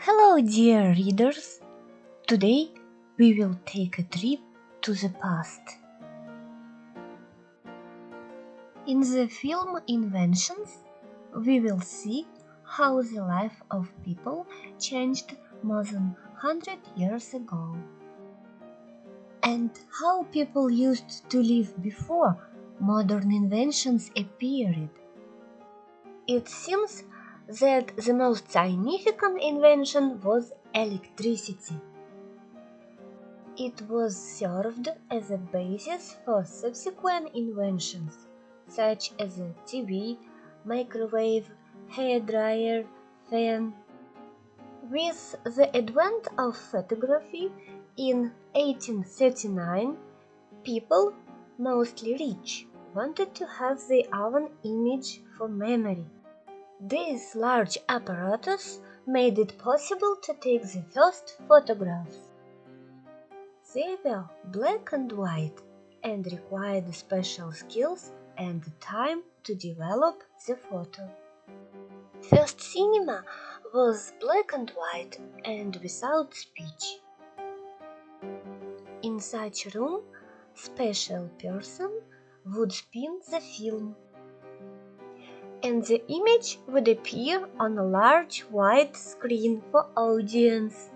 Hello, dear readers! Today we will take a trip to the past. In the film Inventions, we will see how the life of people changed more than 100 years ago, and how people used to live before modern inventions appeared. It seems that the most significant invention was electricity. It was served as a basis for subsequent inventions, such as a TV, microwave, hairdryer, fan. With the advent of photography in 1839, people, mostly rich, wanted to have their own image for memory. This large apparatus made it possible to take the first photographs. They were black and white and required special skills and time to develop the photo. First cinema was black and white and without speech. In such a room, special person would spin the film, and the image would appear on a large white screen for audience.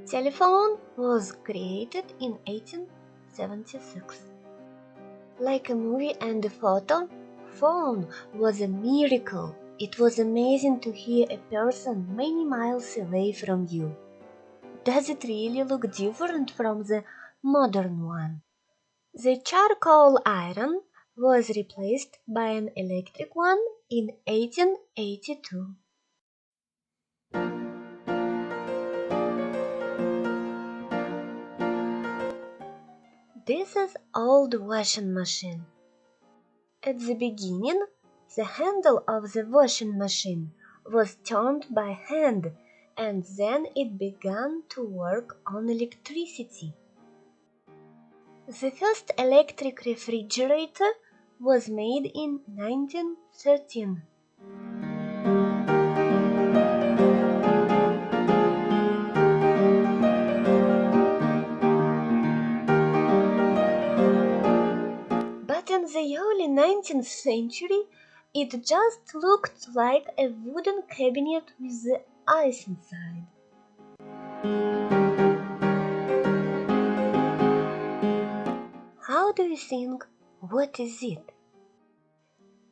Telephone was created in 1876. Like a movie and a photo, phone was a miracle. It was amazing to hear a person many miles away from you. Does it really look different from the modern one? The charcoal iron was replaced by an electric one in 1882. This is old washing machine. At the beginning, the handle of the washing machine was turned by hand, and then it began to work on electricity. The first electric refrigerator was made in 1913. But in the early 19th century, it just looked like a wooden cabinet with the ice inside. How do you think? What is it?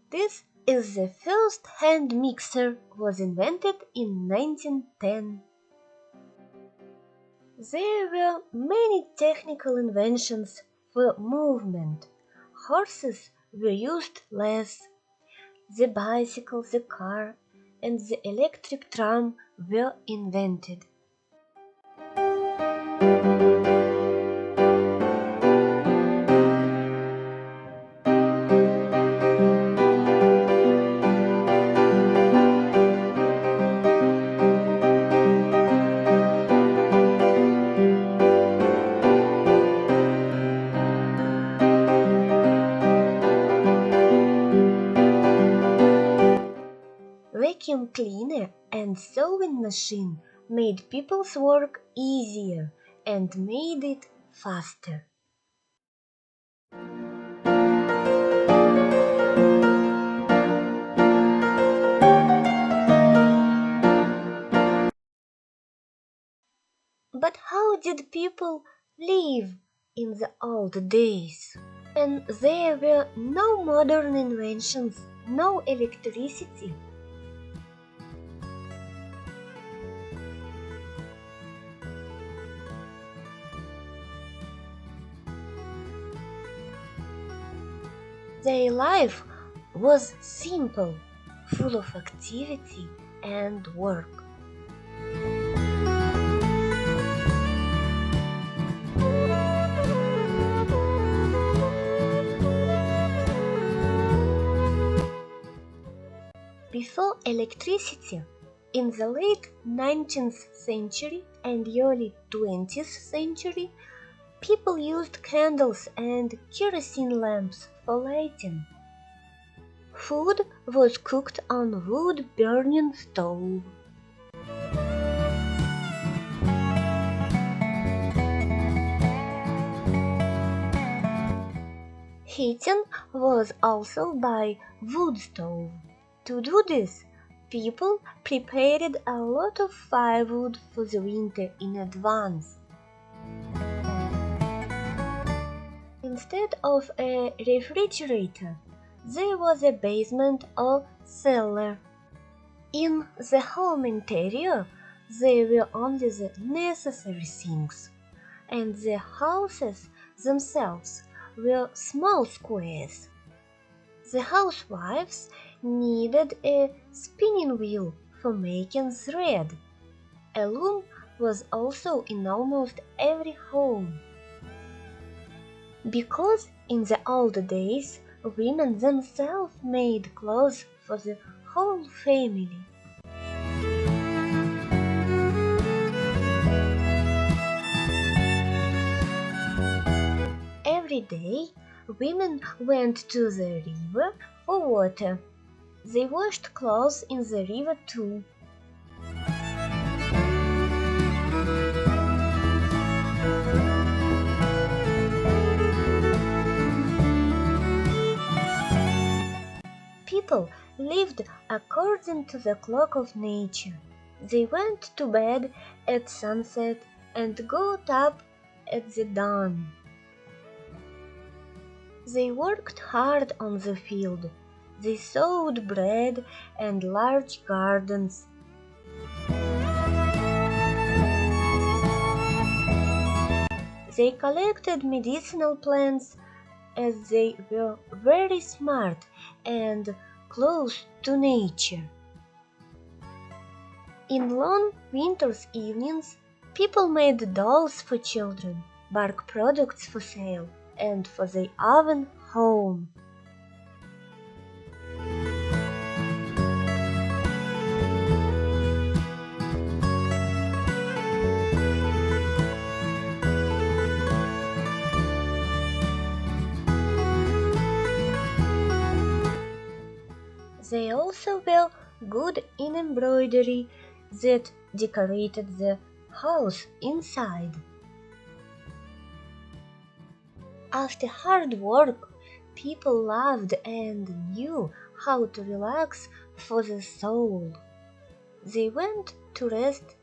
This is the first hand mixer was invented in 1910. There were many technical inventions for movement. Horses were used less. The bicycle, the car, and the electric tram were invented. Vacuum cleaner and sewing machine made people's work easier and made it faster. But how did people live in the old days? And there were no modern inventions, no electricity. Their life was simple, full of activity and work. Before electricity, in the late 19th century and early 20th century, people used candles and kerosene lamps for lighting. Food was cooked on wood-burning stove. Heating was also by wood stove. To do this, people prepared a lot of firewood for the winter in advance. Instead of a refrigerator, there was a basement or cellar. In the home interior, there were only the necessary things, and the houses themselves were small squares. The housewives needed a spinning wheel for making thread. A loom was also in almost every home. Because in the old days, women themselves made clothes for the whole family. Every day, women went to the river for water. They washed clothes in the river too. People lived according to the clock of nature. They went to bed at sunset and got up at the dawn. They worked hard on the field. They sowed bread and large gardens. They collected medicinal plants as they were very smart and close to nature. In long winter's evenings, people made dolls for children, bark products for sale, and for their own home. They also were good in embroidery that decorated the house inside. After hard work, people loved and knew how to relax for the soul. They went to rest,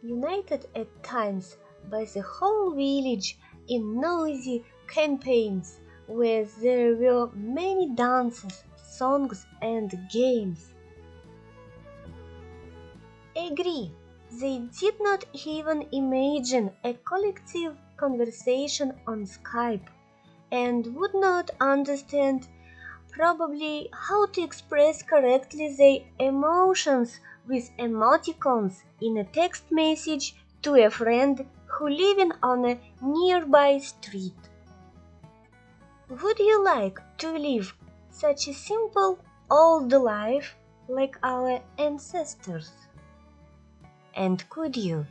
united at times by the whole village in noisy campaigns where there were many dances, songs and games. Agree, they did not even imagine a collective conversation on Skype and would not understand probably how to express correctly their emotions with emoticons in a text message to a friend who living on a nearby street. Would you like to live such a simple old life like our ancestors? And could you?